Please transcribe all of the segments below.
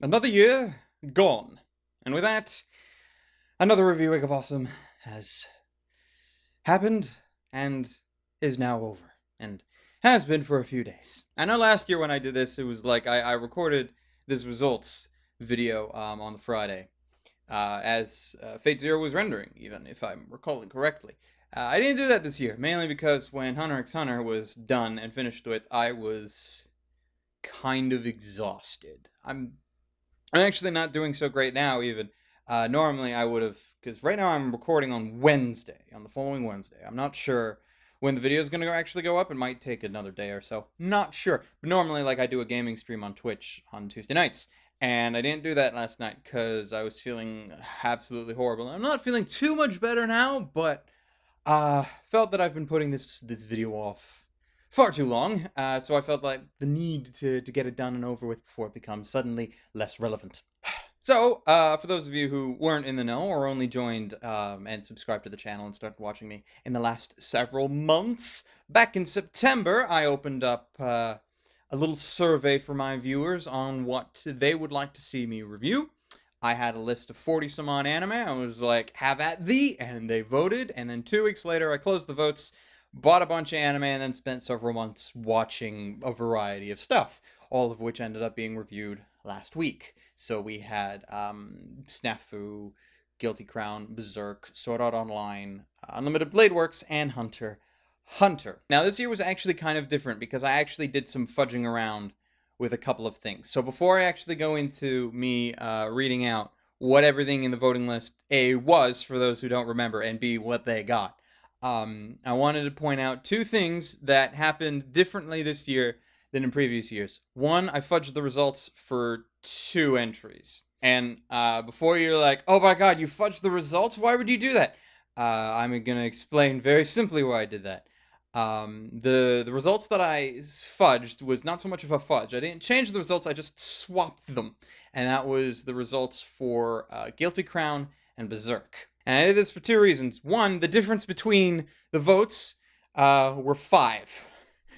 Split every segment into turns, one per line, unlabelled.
Another year gone. And with that, another review week of awesome has happened and is now over. And has been for a few days. I know last year when I did this, it was like I recorded this results video on the Friday as Fate Zero was rendering, even if I'm recalling correctly. I didn't do that this year, mainly because when Hunter x Hunter was done and finished with, I was kind of exhausted. I'm actually not doing so great now, even. Normally, I would have, because right now I'm recording on Wednesday, on the following Wednesday. I'm not sure when the video is going to actually go up. It might take another day or so. Not sure. But normally, like, I do a gaming stream on Twitch on Tuesday nights. And I didn't do that last night because I was feeling absolutely horrible. I'm not feeling too much better now, but felt that I've been putting this video off far too long, so I felt like the need to get it done and over with before it becomes suddenly less relevant. So, for those of you who weren't in the know or only joined and subscribed to the channel and started watching me in the last several months, back in September, I opened up a little survey for my viewers on what they would like to see me review. I had a list of 40 some odd anime. I was like, have at thee, and they voted. And then 2 weeks later, I closed the votes, bought a bunch of anime, and then spent several months watching a variety of stuff, all of which ended up being reviewed last week. So we had Snafu, Guilty Crown, Berserk, Sword Art Online, Unlimited Blade Works, and Hunter Hunter. Now, this year was actually kind of different because I actually did some fudging around with a couple of things. So before I actually go into me reading out what everything in the voting list, A, was, for those who don't remember, and B, what they got, I wanted to point out two things that happened differently this year than in previous years. One, I fudged the results for 2 entries. And before you're like, oh my god, you fudged the results? Why would you do that? I'm going to explain very simply why I did that. The results that I fudged was not so much of a fudge. I didn't change the results, I just swapped them. And that was the results for Guilty Crown and Berserk. And I did this for 2 reasons. One, the difference between the votes were 5.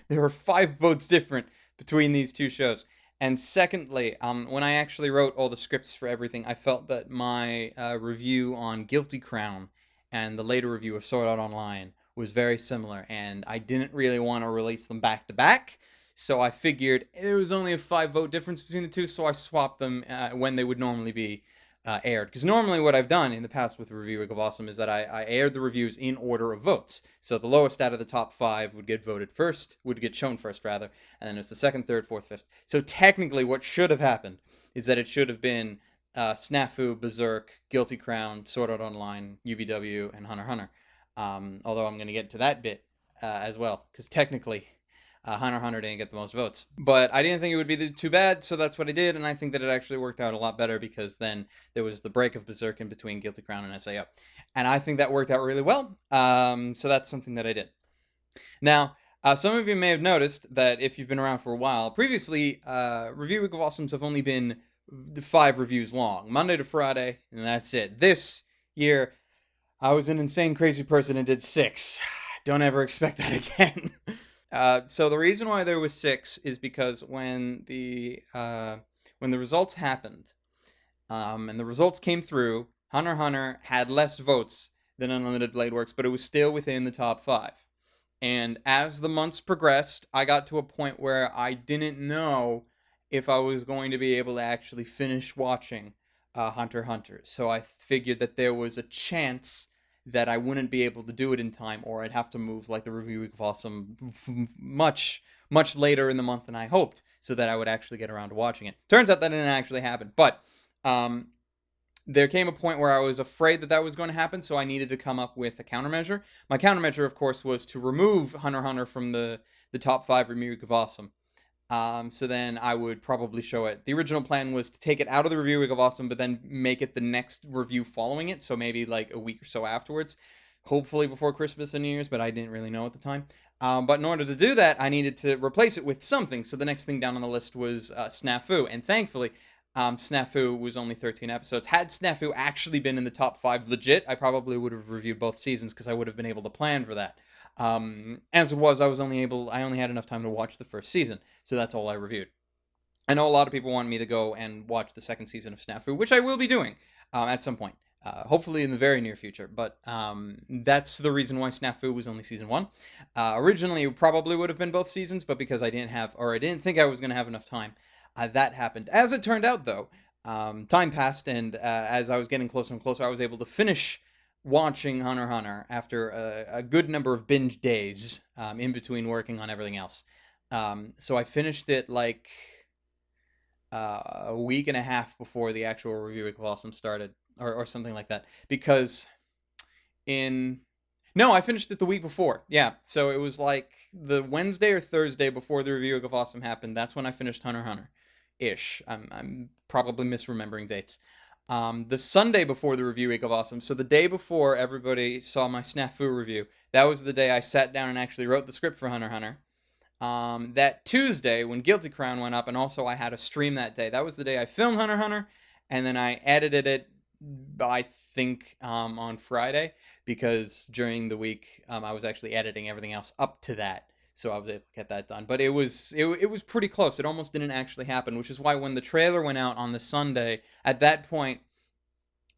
There were 5 votes different between these 2 shows. And secondly, when I actually wrote all the scripts for everything, I felt that my review on Guilty Crown and the later review of Sword Art Online was very similar, and I didn't really want to release them back to back, so I figured there was only a 5-vote difference between the two, so I swapped them when they would normally be aired. Because normally what I've done in the past with Review Week of Awesome is that I aired the reviews in order of votes. So the lowest out of the top 5 would get voted first, would get shown first rather, and then it's the second, third, fourth, fifth. So technically what should have happened is that it should have been Snafu, Berserk, Guilty Crown, Sword Art Online, UBW, and Hunter x Hunter. Although I'm going to get to that bit as well, because technically Hunter x Hunter didn't get the most votes. But I didn't think it would be too bad, so that's what I did, and I think that it actually worked out a lot better because then there was the break of Berserk in between Guilty Crown and SAO. And I think that worked out really well, so that's something that I did. Now, some of you may have noticed that if you've been around for a while, previously, Review Week of Awesomes have only been 5 reviews long, Monday to Friday, and that's it. This year, I was an insane, crazy person and did 6. Don't ever expect that again. So the reason why there was 6 is because when the results happened, and the results came through, Hunter x Hunter had less votes than Unlimited Blade Works, but it was still within the top 5. And as the months progressed, I got to a point where I didn't know if I was going to be able to actually finish watching Hunter x Hunter. So I figured that there was a chance that I wouldn't be able to do it in time, or I'd have to move like the Review Week of Awesome much later in the month than I hoped, so that I would actually get around to watching it. Turns out that didn't actually happen, but there came a point where I was afraid that that was going to happen, so I needed to come up with a countermeasure. My countermeasure, of course, was to remove Hunter x Hunter from the top 5 Review Week of Awesome. So then I would probably show it. The original plan was to take it out of the Review Week of Awesome, but then make it the next review following it, so maybe like a week or so afterwards, hopefully before Christmas and New Year's, but I didn't really know at the time. But in order to do that, I needed to replace it with something, so the next thing down on the list was Snafu, and thankfully, Snafu was only 13 episodes. Had Snafu actually been in the top 5 legit, I probably would have reviewed both seasons, because I would have been able to plan for that. As it was, I only had enough time to watch the first season, so that's all I reviewed. I know a lot of people want me to go and watch the second season of Snafu, which I will be doing at some point. Hopefully in the very near future. But that's the reason why Snafu was only season one. Originally, it probably would have been both seasons, but because I didn't think I was going to have enough time, that happened. As it turned out, though, time passed, and as I was getting closer and closer, I was able to finish watching Hunter x Hunter after a good number of binge days in between working on everything else. So I finished it like a week and a half before the actual review of Awesome started, or something like that. Because in no, I finished it the week before. Yeah, so it was like the Wednesday or Thursday before the review of Awesome happened. That's when I finished Hunter x Hunter, ish. I'm probably misremembering dates. The Sunday before the review week of Awesome, so the day before everybody saw my Snafu review, that was the day I sat down and actually wrote the script for Hunter x Hunter. That Tuesday when Guilty Crown went up, and also I had a stream that day. That was the day I filmed Hunter x Hunter, and then I edited it. I think on Friday, because during the week I was actually editing everything else up to that, so I was able to get that done. But it was pretty close. It almost didn't actually happen, which is why when the trailer went out on the Sunday, at that point,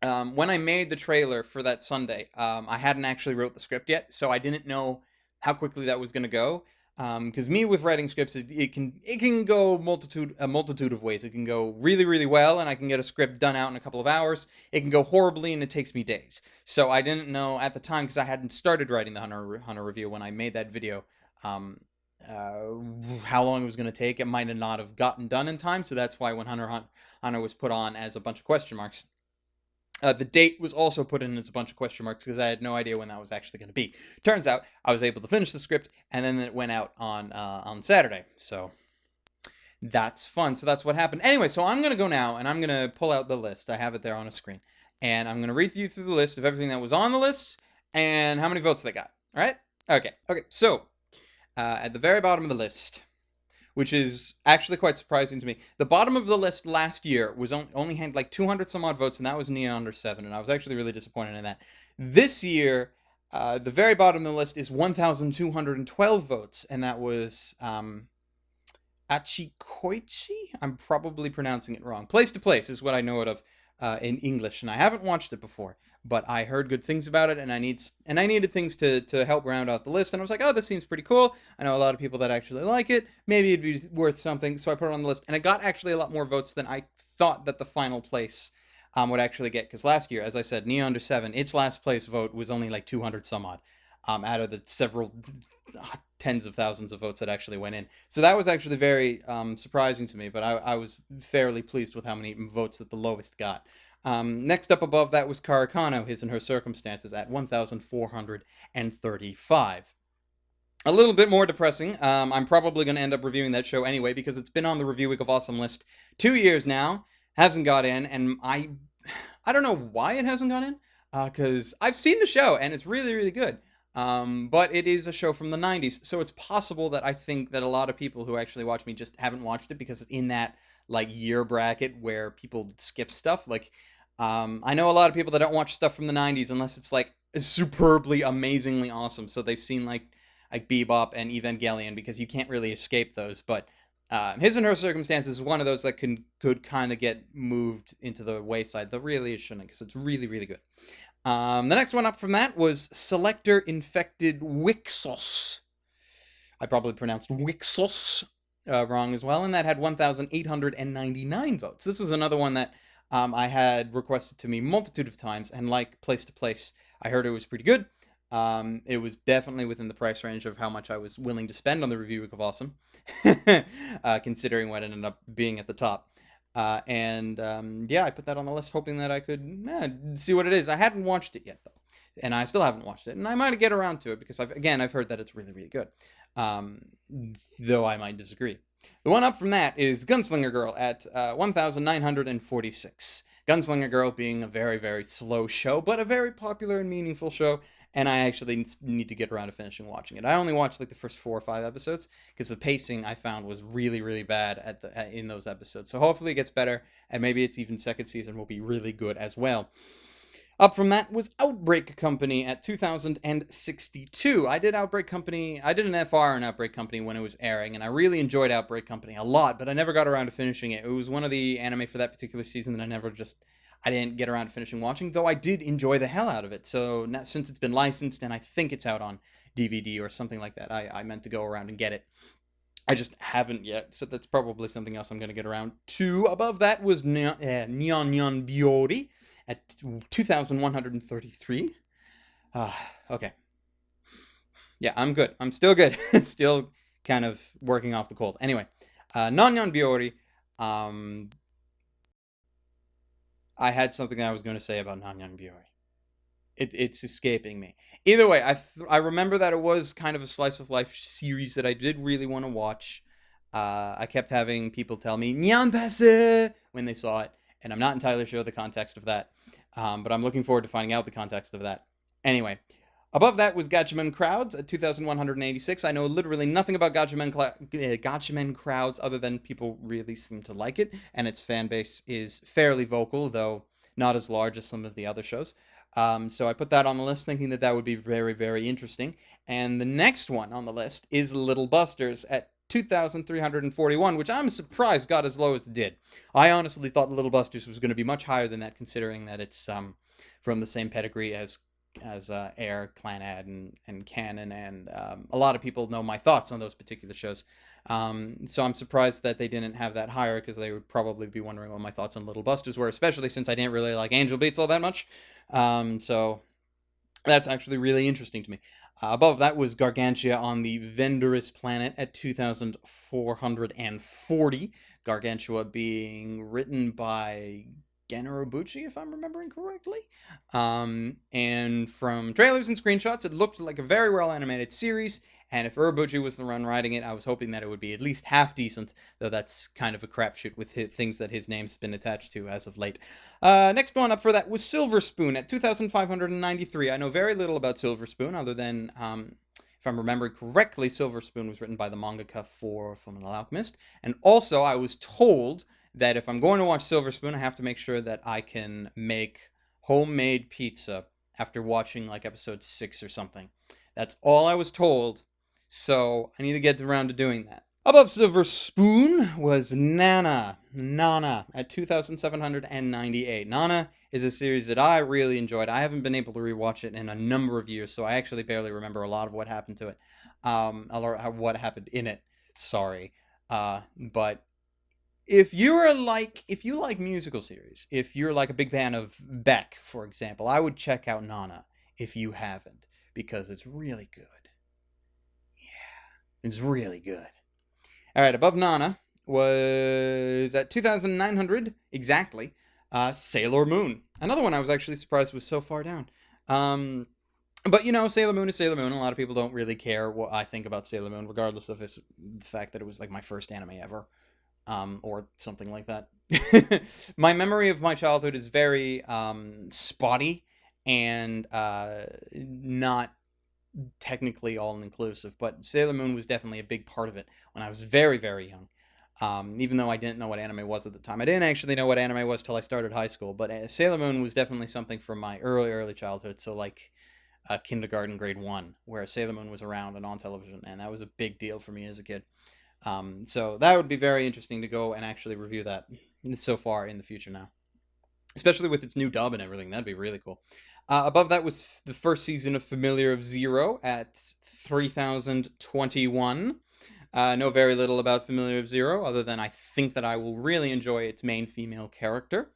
when I made the trailer for that Sunday, I hadn't actually wrote the script yet, so I didn't know how quickly that was going to go. Because me with writing scripts, it can go a multitude of ways. It can go really, really well, and I can get a script done out in a couple of hours. It can go horribly, and it takes me days. So I didn't know at the time, because I hadn't started writing the Hunter review when I made that video. How long it was going to take. It might have not have gotten done in time, so that's why when Hunter was put on as a bunch of question marks, the date was also put in as a bunch of question marks because I had no idea when that was actually going to be. Turns out I was able to finish the script, and then it went out on Saturday. So that's fun. So that's what happened. Anyway, so I'm going to go now, and I'm going to pull out the list. I have it there on a screen. And I'm going to read you through the list of everything that was on the list and how many votes they got. All right? Okay. So at the very bottom of the list, which is actually quite surprising to me. The bottom of the list last year was only had like 200 some odd votes, and that was Nia Under 7, and I was actually really disappointed in that. This year, the very bottom of the list is 1,212 votes, and that was Achikoichi? I'm probably pronouncing it wrong. Place to Place is what I know it of in English, and I haven't watched it before, but I heard good things about it, and I needed things to help round out the list, and I was like, oh, this seems pretty cool. I know a lot of people that actually like it. Maybe it'd be worth something, so I put it on the list, and it got actually a lot more votes than I thought that the final place would actually get, because last year, as I said, Nia Under 7, its last place vote was only like 200 some odd, out of the several tens of thousands of votes that actually went in. So that was actually very surprising to me, but I was fairly pleased with how many votes that the lowest got. Next up above that was Karakano, His and Her Circumstances, at 1,435. A little bit more depressing. I'm probably going to end up reviewing that show anyway, because it's been on the Review Week of Awesome list 2 years now, hasn't got in, and I don't know why it hasn't gone in, because I've seen the show, and it's really, really good. But it is a show from the 90s, so it's possible that I think that a lot of people who actually watch me just haven't watched it because it's in that like year bracket where people skip stuff. Like, I know a lot of people that don't watch stuff from the 90s unless it's like superbly, amazingly awesome. So they've seen like Bebop and Evangelion, because you can't really escape those. But His and Her Circumstances is one of those that could kind of get moved into the wayside. Though really it shouldn't, because it's really, really good. The next one up from that was Selector Infected WIXOSS. I probably pronounced WIXOSS wrong as well, and that had 1,899 votes. This is another one that I had requested to me multitude of times, and like Place to Place, I heard it was pretty good. It was definitely within the price range of how much I was willing to spend on the Review Week of Awesome, considering what ended up being at the top. Yeah, I put that on the list hoping that I could see what it is. I hadn't watched it yet, though, and I still haven't watched it, and I might get around to it because I've heard that it's really, really good, though I might disagree. The one up from that is Gunslinger Girl at 1,946. Gunslinger Girl being a very, very slow show, but a very popular and meaningful show, and I actually need to get around to finishing watching it. I only watched like the first 4 or 5 episodes because the pacing I found was really, really bad in those episodes. So hopefully it gets better, and maybe its even second season will be really good as well. Up from that was Outbreak Company at 2062. I did Outbreak Company, I did an FR on Outbreak Company when it was airing, and I really enjoyed Outbreak Company a lot, but I never got around to finishing it. It was one of the anime for that particular season that I didn't get around to finishing watching, though I did enjoy the hell out of it. So now, since it's been licensed, and I think it's out on DVD or something like that, I meant to go around and get it. I just haven't yet, so that's probably something else I'm going to get around to. Above that was Non Biyori at 2,133. Okay. Yeah, I'm good. I'm still good. Still kind of working off the cold. Anyway, Non Biyori. Um, I had something I was going to say about Non Biyori. It's escaping me. Either way, I remember that it was kind of a slice of life series that I did really want to watch. I kept having people tell me "Nyan passe" when they saw it, and I'm not entirely sure the context of that. But I'm looking forward to finding out the context of that. Anyway, above that was Gatchaman Crowds at 2,186. I know literally nothing about Gatchaman Crowds other than people really seem to like it, and its fan base is fairly vocal, though not as large as some of the other shows. So I put that on the list thinking that that would be very, very interesting. And the next one on the list is Little Busters at 2,341, which I'm surprised got as low as it did. I honestly thought Little Busters was going to be much higher than that, considering that it's from the same pedigree as Air, Clanad, and Canon, and a lot of people know my thoughts on those particular shows. So I'm surprised that they didn't have that higher, because they would probably be wondering what my thoughts on Little Busters were, especially since I didn't really like Angel Beats all that much. So that's actually really interesting to me. Above that was Gargantia on the Vendorous Planet at 2,440. Gargantua being written by Genrobuchi, if I'm remembering correctly. And from trailers and screenshots, it looked like a very well animated series. And if Urobuchi was the one writing it, I was hoping that it would be at least half decent, though that's kind of a crapshoot with things that his name's been attached to as of late. Next one up for that was Silver Spoon at 2,593. I know very little about Silver Spoon, other than, if I'm remembering correctly, Silver Spoon was written by the mangaka for Fullmetal Alchemist. And also, I was told that if I'm going to watch Silver Spoon, I have to make sure that I can make homemade pizza after watching like episode 6 or something. That's all I was told. So I need to get around to doing that. Above Silver Spoon was Nana at 2,798. Nana is a series that I really enjoyed. I haven't been able to rewatch it in a number of years, so I actually barely remember a lot of what happened to it. Or what happened in it. Sorry. But if you like musical series, if you're like a big fan of Beck, for example, I would check out Nana if you haven't, because it's really good. It's really good. All right, above Nana was at 2,900 exactly. Sailor Moon, another one I was actually surprised was so far down. But you know, Sailor Moon is Sailor Moon. A lot of people don't really care what I think about Sailor Moon, regardless of the fact that it was like my first anime ever, or something like that. My memory of my childhood is very spotty and not technically all inclusive, but Sailor Moon was definitely a big part of it when I was very, very young. Even though I didn't know what anime was at the time. I didn't actually know what anime was till I started high school, but Sailor Moon was definitely something from my early childhood, so like kindergarten, grade 1, where Sailor Moon was around and on television, and that was a big deal for me as a kid. So that would be very interesting to go and actually review that so far in the future now. Especially with its new dub and everything, that'd be really cool. Above that was the first season of Familiar of Zero at 3,021. Know very little about Familiar of Zero, other than I think that I will really enjoy its main female character.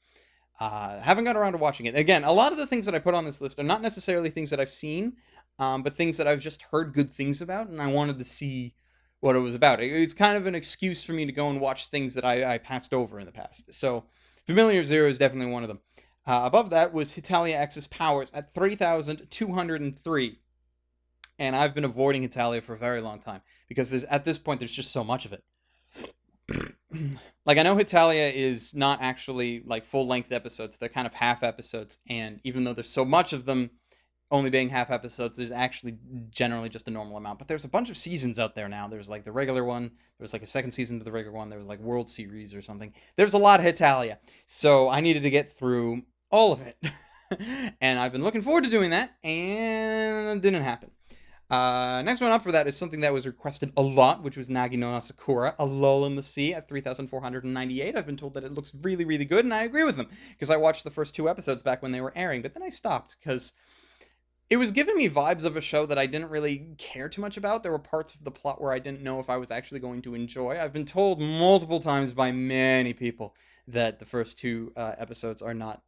Haven't got around to watching it. Again, a lot of the things that I put on this list are not necessarily things that I've seen, but things that I've just heard good things about, and I wanted to see what it was about. It's kind of an excuse for me to go and watch things that I passed over in the past. So Familiar of Zero is definitely one of them. Above that was Hetalia Axis Powers at 3,203. And I've been avoiding Hetalia for a very long time, because at this point there's just so much of it. Like, I know Hetalia is not actually like full-length episodes. They're kind of half episodes, and even though there's so much of them only being half episodes, there's actually generally just a normal amount. But there's a bunch of seasons out there now. There's like the regular one. There's like a second season to the regular one. There was like World Series or something. There's a lot of Hetalia. So I needed to get through all of it. And I've been looking forward to doing that, and it didn't happen. Next one up for that is something that was requested a lot, which was Nagi no Asukara, A Lull in the Sea at 3,498. I've been told that it looks really, really good, and I agree with them, because I watched the first 2 episodes back when they were airing, but then I stopped, because it was giving me vibes of a show that I didn't really care too much about. There were parts of the plot where I didn't know if I was actually going to enjoy. I've been told multiple times by many people that the first 2 episodes are not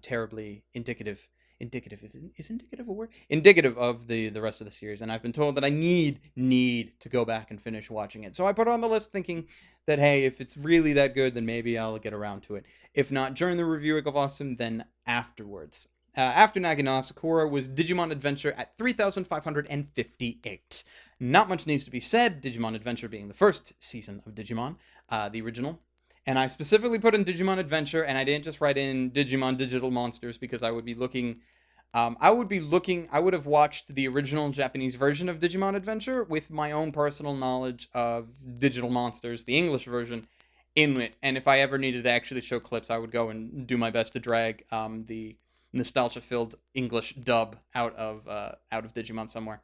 terribly indicative. Is indicative a word? Indicative of the rest of the series, and I've been told that I need to go back and finish watching it. So I put it on the list thinking that, hey, if it's really that good, then maybe I'll get around to it. If not during the review of Awesome, then afterwards. After Nagi no Asukara was Digimon Adventure at 3,558. Not much needs to be said, Digimon Adventure being the first season of Digimon, the original. And I specifically put in Digimon Adventure, and I didn't just write in Digimon Digital Monsters because I would be looking. I would have watched the original Japanese version of Digimon Adventure with my own personal knowledge of Digital Monsters, the English version, in it. And if I ever needed to actually show clips, I would go and do my best to drag the nostalgia-filled English dub out of Digimon somewhere.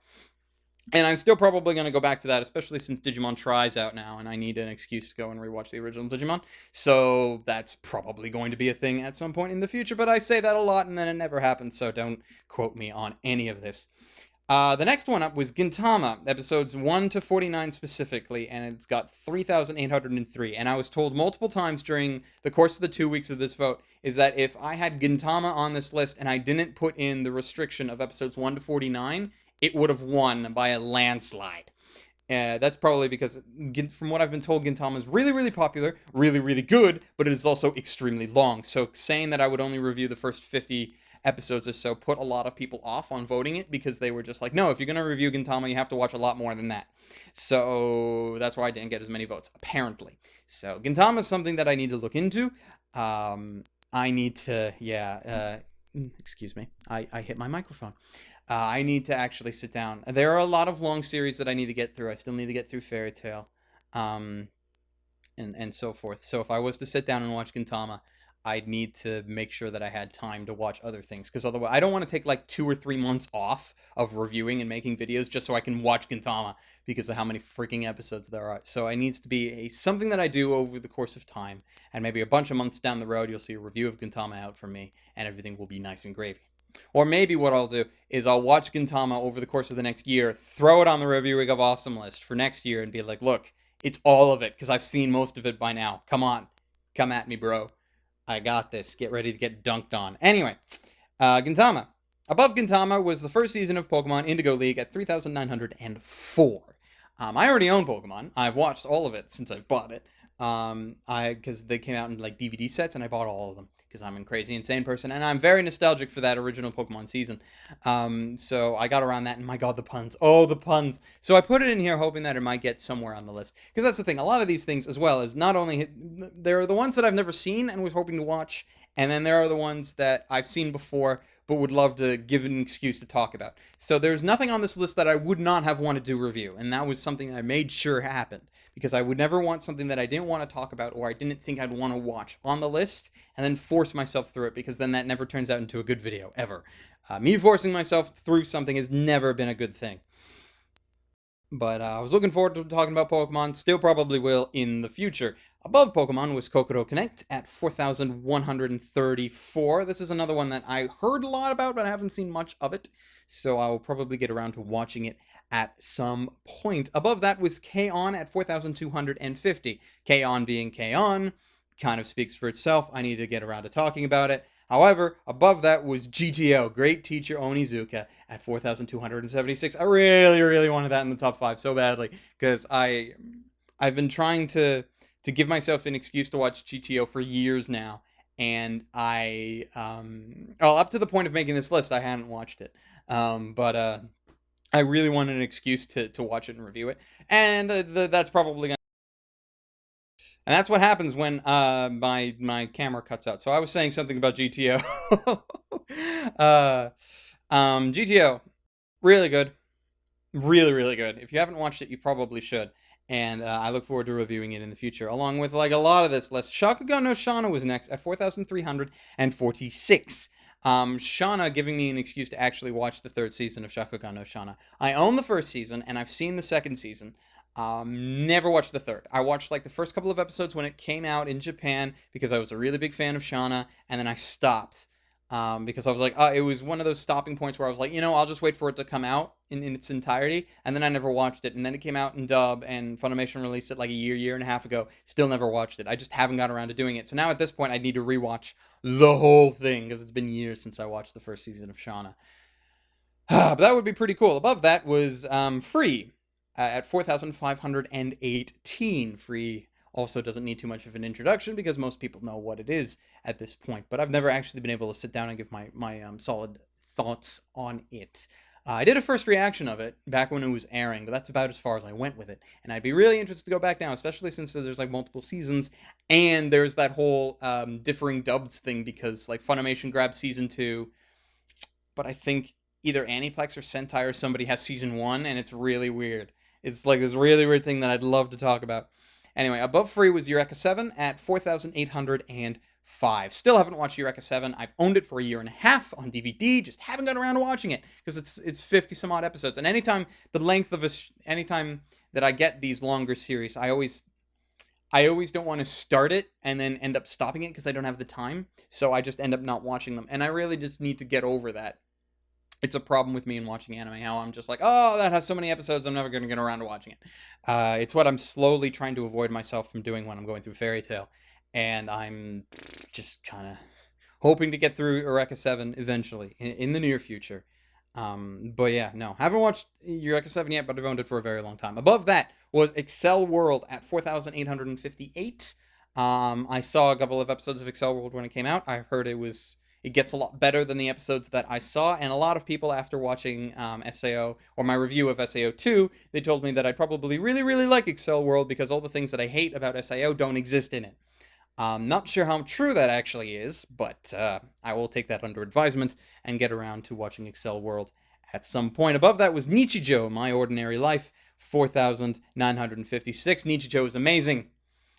And I'm still probably going to go back to that, especially since Digimon Try's out now, and I need an excuse to go and rewatch the original Digimon. So that's probably going to be a thing at some point in the future, but I say that a lot, and then it never happens, so don't quote me on any of this. The next one up was Gintama, episodes 1 to 49 specifically, and it's got 3,803. And I was told multiple times during the course of the 2 weeks of this vote is that if I had Gintama on this list and I didn't put in the restriction of episodes 1 to 49, it would have won by a landslide. That's probably because, from what I've been told, Gintama is really, really popular, really, really good, but it is also extremely long. So saying that I would only review the first 50 episodes or so put a lot of people off on voting it because they were just like, no, if you're going to review Gintama, you have to watch a lot more than that. So that's why I didn't get as many votes, apparently. So Gintama is something that I need to look into. I need to, excuse me, I hit my microphone. I need to actually sit down. There are a lot of long series that I need to get through. I still need to get through Fairy Tail, and so forth. So if I was to sit down and watch Gintama, I'd need to make sure that I had time to watch other things, because otherwise I don't want to take like 2 or 3 months off of reviewing and making videos just so I can watch Gintama because of how many freaking episodes there are. So it needs to be something that I do over the course of time, and maybe a bunch of months down the road you'll see a review of Gintama out from me, and everything will be nice and gravy. Or maybe what I'll do is I'll watch Gintama over the course of the next year, throw it on the Reviewing of Awesome list for next year, and be like, look, it's all of it, because I've seen most of it by now. Come on. Come at me, bro. I got this. Get ready to get dunked on. Anyway, Gintama. Above Gintama was the first season of Pokemon Indigo League at 3,904. I already own Pokemon. I've watched all of it since I've bought it. Because they came out in like DVD sets, and I bought all of them because I'm a crazy insane person, and I'm very nostalgic for that original Pokemon season. So I got around that, and my god, the puns. Oh, the puns. So I put it in here hoping that it might get somewhere on the list, because that's the thing. A lot of these things, as well, as not only there are the ones that I've never seen and was hoping to watch, and then there are the ones that I've seen before but would love to give an excuse to talk about. So there's nothing on this list that I would not have wanted to review, and that was something I made sure happened, because I would never want something that I didn't want to talk about or I didn't think I'd want to watch on the list and then force myself through it, because then that never turns out into a good video, ever. Me forcing myself through something has never been a good thing. But I was looking forward to talking about Pokemon, still probably will in the future. Above Pokemon was Kokoro Connect at 4,134. This is another one that I heard a lot about, but I haven't seen much of it, so I will probably get around to watching it at some point. Above that was K-On! At 4,250. K-On! Being K-On! Kind of speaks for itself. I need to get around to talking about it. However, above that was GTO, Great Teacher Onizuka, at 4,276. I really, really wanted that in the top 5 so badly, because I've been trying to give myself an excuse to watch GTO for years now, and up to the point of making this list, I hadn't watched it, but I really wanted an excuse to watch it and review it, and that's probably gonna. And that's what happens when my camera cuts out. So I was saying something about GTO. GTO, really good, really, really good. If you haven't watched it, you probably should. And I look forward to reviewing it in the future, along with like a lot of this list. Shakugan no Shana was next at 4,346. Shana giving me an excuse to actually watch the third season of Shakugan no Shana. I own the first season, and I've seen the second season. Never watched the third. I watched like the first couple of episodes when it came out in Japan because I was a really big fan of Shana, and then I stopped. Because I was like, it was one of those stopping points where I was like, I'll just wait for it to come out in its entirety. And then I never watched it. And then it came out in dub, and Funimation released it like a year and a half ago. Still never watched it. I just haven't got around to doing it. So now at this point, I need to rewatch the whole thing because it's been years since I watched the first season of Shana. But that would be pretty cool. Above that was Free at 4,518. Free also doesn't need too much of an introduction because most people know what it is at this point. But I've never actually been able to sit down and give my solid thoughts on it. I did a first reaction of it back when it was airing, but that's about as far as I went with it. And I'd be really interested to go back now, especially since there's like multiple seasons and there's that whole differing dubs thing because like Funimation grabbed season 2, but I think either Aniplex or Sentai or somebody has season 1, and it's really weird. It's like this really weird thing that I'd love to talk about. Anyway, above Free was Eureka 7 at 4,805. Still haven't watched Eureka 7. I've owned it for a year and a half on DVD. Just haven't got around to watching it because it's 50 some odd episodes. And anytime that I get these longer series, I always don't want to start it and then end up stopping it because I don't have the time. So I just end up not watching them. And I really just need to get over that. It's a problem with me in watching anime, how I'm just like, that has so many episodes, I'm never going to get around to watching it. It's what I'm slowly trying to avoid myself from doing when I'm going through Fairy Tail. And I'm just kind of hoping to get through Eureka 7 eventually, in the near future. But yeah, no, haven't watched Eureka 7 yet, but I've owned it for a very long time. Above that was Accel World at 4,858. I saw a couple of episodes of Accel World when it came out. I heard it gets a lot better than the episodes that I saw, and a lot of people after watching SAO, or my review of SAO 2, they told me that I'd probably really, really like Accel World because all the things that I hate about SAO don't exist in it. Not sure how true that actually is, but I will take that under advisement and get around to watching Accel World at some point. Above that was Nichijou, My Ordinary Life, 4,956. Nichijou is amazing.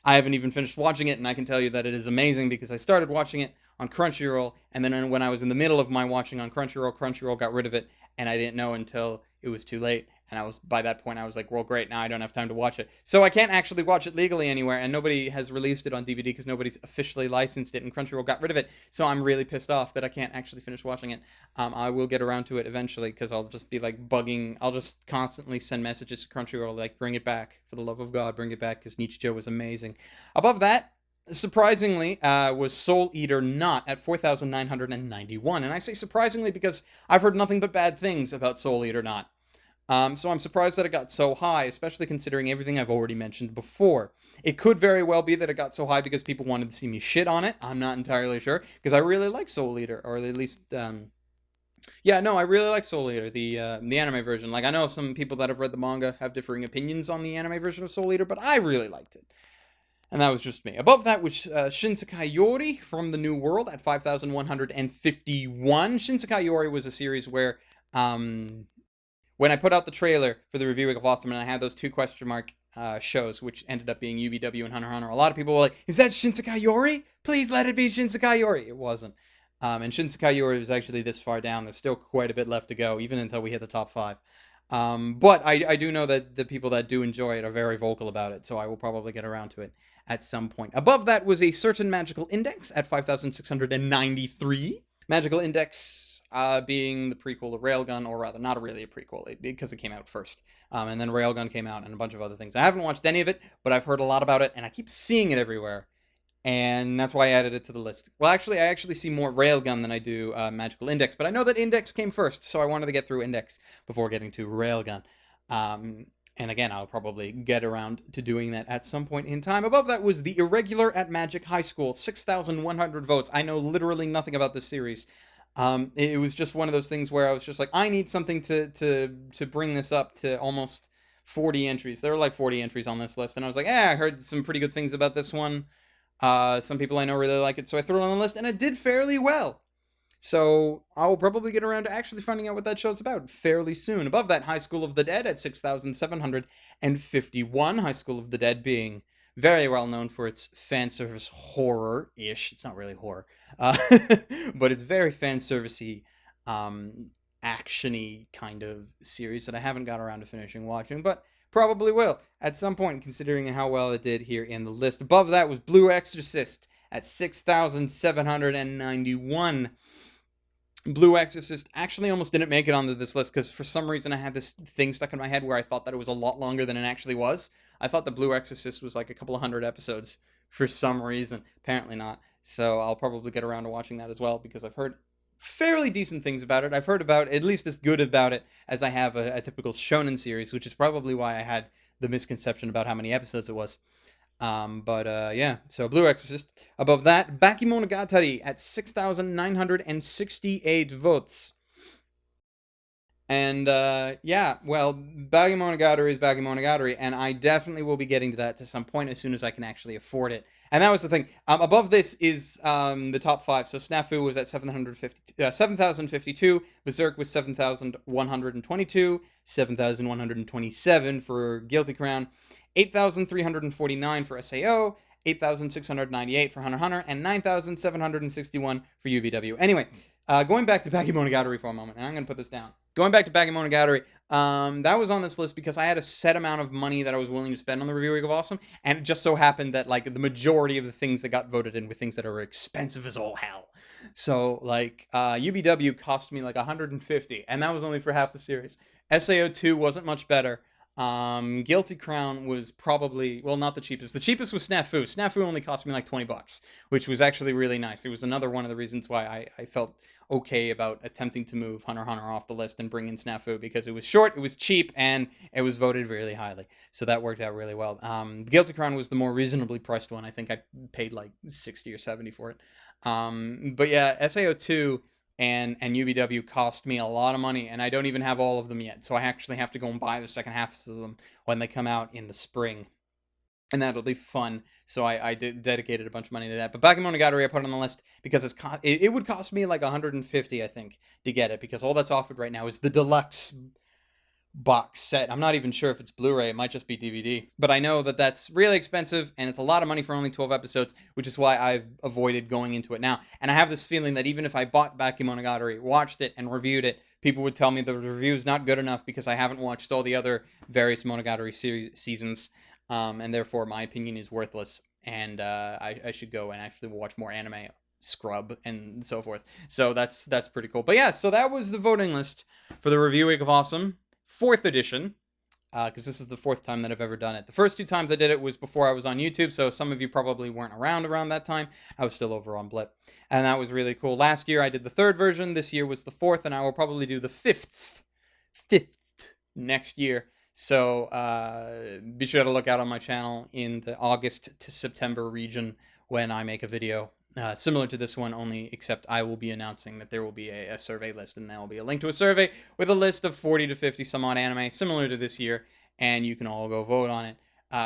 I haven't even finished watching it, and I can tell you that it is amazing because I started watching it on Crunchyroll, and then when I was in the middle of my watching on Crunchyroll got rid of it, and I didn't know until it was too late, and by that point I was like, well, great, now I don't have time to watch it. So I can't actually watch it legally anywhere, and nobody has released it on DVD because nobody's officially licensed it, and Crunchyroll got rid of it, so I'm really pissed off that I can't actually finish watching it. I will get around to it eventually, because I'll just be like bugging, I'll just constantly send messages to Crunchyroll, like, bring it back, for the love of God, bring it back, because Nichijou was amazing. Above that, surprisingly, was Soul Eater Not at 4,991. And I say surprisingly because I've heard nothing but bad things about Soul Eater Not. So I'm surprised that it got so high, especially considering everything I've already mentioned before. It could very well be that it got so high because people wanted to see me shit on it. I'm not entirely sure, because I really like Soul Eater, or at least... I really like Soul Eater, the anime version. Like, I know some people that have read the manga have differing opinions on the anime version of Soul Eater, but I really liked it. And that was just me. Above that was Shinsekai Yori from the New World at 5,151. Shinsekai Yori was a series where, when I put out the trailer for the review of Awesome, and I had those 2 question mark shows, which ended up being UBW and Hunter x Hunter, a lot of people were like, is that Shinsekai Yori? Please let it be Shinsekai Yori. It wasn't. And Shinsekai Yori was actually this far down. There's still quite a bit left to go, even until we hit the top 5. But I do know that the people that do enjoy it are very vocal about it, so I will probably get around to it at some point. Above that was A Certain Magical Index at 5,693. Magical Index being the prequel to Railgun, or rather, not really a prequel, because it came out first. And then Railgun came out and a bunch of other things. I haven't watched any of it, but I've heard a lot about it, and I keep seeing it everywhere. And that's why I added it to the list. Well, actually, I see more Railgun than I do Magical Index, but I know that Index came first, so I wanted to get through Index before getting to Railgun. And again, I'll probably get around to doing that at some point in time. Above that was The Irregular at Magic High School, 6,100 votes. I know literally nothing about this series. It was just one of those things where I was just like, I need something to bring this up to almost 40 entries. There were like 40 entries on this list, and I was like, I heard some pretty good things about this one. Some people I know really like it, so I threw it on the list, and it did fairly well. So I will probably get around to actually finding out what that show's about fairly soon. Above that, High School of the Dead at 6,751. High School of the Dead being very well known for its fan service horror-ish. It's not really horror, but it's very fan servicey, actiony kind of series that I haven't got around to finishing watching, but probably will at some point, considering how well it did here in the list. Above that was Blue Exorcist at 6,791. Blue Exorcist actually almost didn't make it onto this list because for some reason I had this thing stuck in my head where I thought that it was a lot longer than it actually was. I thought the Blue Exorcist was like a couple of hundred episodes for some reason. Apparently not. So I'll probably get around to watching that as well because I've heard fairly decent things about it. I've heard about at least as good about it as I have a typical shonen series, which is probably why I had the misconception about how many episodes it was. Yeah, so Blue Exorcist. Above that, Bakemonogatari at 6,968 votes. And, yeah, well, Bakemonogatari is Bakemonogatari, and I definitely will be getting to that to some point as soon as I can actually afford it. And that was the thing. Above this is the top 5. So Snafu was at 7,052, Berserk was 7,122, 7,127 for Guilty Crown, 8,349 for SAO, 8,698 for Hunter x Hunter, and 9,761 for UBW. Anyway, going back to Bakemonogatari for a moment, and I'm going to put this down. Going back to Bakemonogatari, that was on this list because I had a set amount of money that I was willing to spend on the Review Week of Awesome, and it just so happened that, like, the majority of the things that got voted in were things that are expensive as all hell. So, like, UBW cost me, like, 150, and that was only for half the series. SAO2 wasn't much better. Guilty Crown was probably, well, not the cheapest. The cheapest was Snafu. Snafu only cost me like $20, which was actually really nice. It was another one of the reasons why I felt okay about attempting to move Hunter x Hunter off the list and bring in Snafu, because it was short, it was cheap, and it was voted really highly. So that worked out really well. Guilty Crown was the more reasonably priced one. I think I paid like 60 or 70 for it. But yeah, SAO2 and UBW cost me a lot of money, and I don't even have all of them yet, so I actually have to go and buy the second half of them when they come out in the spring, and that'll be fun. So I dedicated a bunch of money to that. But Bakemonogatari I put on the list because it would cost me like 150, I think, to get it, because all that's offered right now is the deluxe box set. I'm not even sure if it's Blu-ray. It might just be DVD. But I know that that's really expensive, and it's a lot of money for only 12 episodes, which is why I've avoided going into it now. And I have this feeling that even if I bought Bakemonogatari, watched it, and reviewed it, people would tell me the review's not good enough because I haven't watched all the other various Monogatari seasons, and therefore my opinion is worthless, and I should go and actually watch more anime, scrub, and so forth. So that's pretty cool. But yeah, so that was the voting list for the Review Week of Awesome 4th edition, because this is the 4th time that I've ever done it. The first 2 times I did it was before I was on YouTube, so some of you probably weren't around that time. I was still over on Blip, and that was really cool. Last year I did the 3rd version, this year was the 4th, and I will probably do the 5th next year. So be sure to look out on my channel in the August to September region when I make a video similar to this one, only except I will be announcing that there will be a survey list, and there will be a link to a survey with a list of 40 to 50 some odd anime similar to this year, and you can all go vote on it.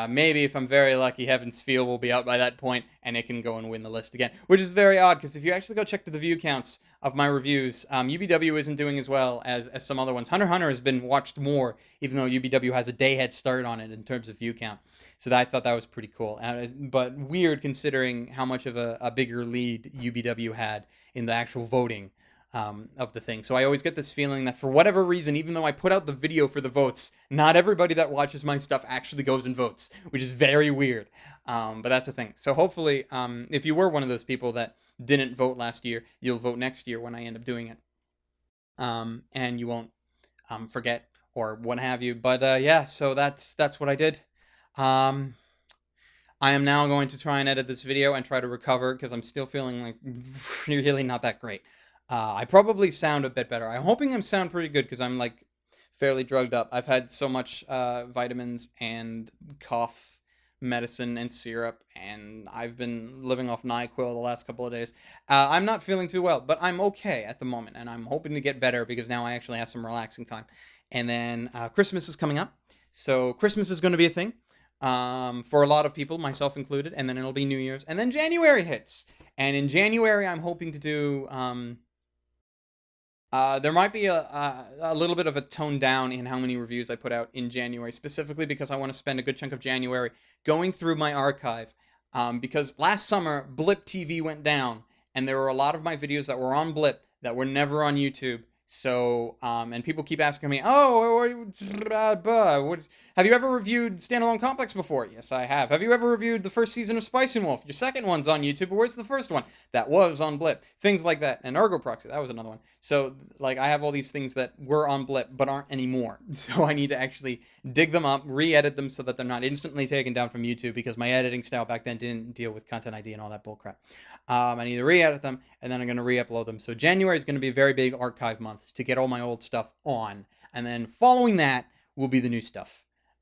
Maybe if I'm very lucky, Heaven's Feel will be out by that point, and it can go and win the list again, which is very odd, because if you actually go check the view counts of my reviews, UBW isn't doing as well as some other ones. Hunter x Hunter has been watched more, even though UBW has a day head start on it in terms of view count. So I thought that was pretty cool, but weird considering how much of a bigger lead UBW had in the actual voting of the thing. So I always get this feeling that for whatever reason, even though I put out the video for the votes, not everybody that watches my stuff actually goes and votes, which is very weird. But that's a thing. So hopefully, if you were one of those people that didn't vote last year, you'll vote next year when I end up doing it. And you won't forget or what have you. But yeah, so that's what I did. I am now going to try and edit this video and try to recover, because I'm still feeling like really not that great. I probably sound a bit better. I'm hoping I sound pretty good, because I'm like fairly drugged up. I've had so much vitamins and cough medicine and syrup, and I've been living off NyQuil the last couple of days. I'm not feeling too well, but I'm okay at the moment, and I'm hoping to get better, because now I actually have some relaxing time. And then Christmas is coming up, so Christmas is going to be a thing for a lot of people, myself included, and then it'll be New Year's, and then January hits. And in January, I'm hoping to do There might be a little bit of a tone down in how many reviews I put out in January, specifically because I want to spend a good chunk of January going through my archive. Because last summer, Blip TV went down, and there were a lot of my videos that were on Blip that were never on YouTube. So, and people keep asking me, oh, have you ever reviewed Standalone Complex before? Yes, I have. Have you ever reviewed the first season of Spice and Wolf? Your second one's on YouTube, but where's the first one? That was on Blip. Things like that. And Ergo Proxy, that was another one. So, like, I have all these things that were on Blip, but aren't anymore. So I need to actually dig them up, re-edit them so that they're not instantly taken down from YouTube, because my editing style back then didn't deal with Content ID and all that bullcrap. I need to re-edit them, and then I'm going to re-upload them. So January is going to be a very big archive month to get all my old stuff on. And then following that will be the new stuff.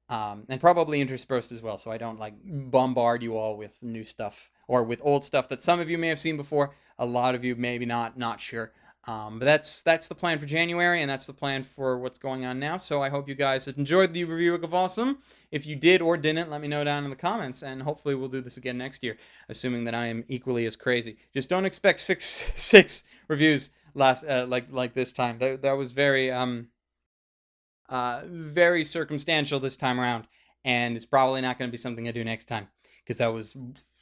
And probably interspersed as well, so I don't, like, bombard you all with new stuff, or with old stuff that some of you may have seen before. A lot of you maybe not sure. But that's the plan for January, and that's the plan for what's going on now. So I hope you guys enjoyed the review of Awesome. If you did or didn't, let me know down in the comments, and hopefully we'll do this again next year, assuming that I am equally as crazy. Just don't expect six reviews like this time. That was very very circumstantial this time around, and it's probably not going to be something I do next time, because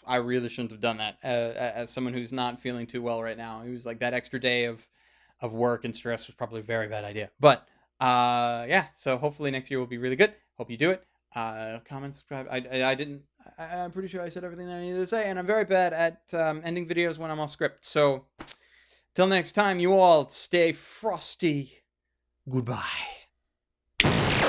I really shouldn't have done that as someone who's not feeling too well right now. It was like that extra day of work and stress was probably a very bad idea. But yeah, so hopefully next year will be really good. Hope you do it. Comment, subscribe. I'm pretty sure I said everything that I needed to say, and I'm very bad at ending videos when I'm off script. So till next time, you all stay frosty. Goodbye.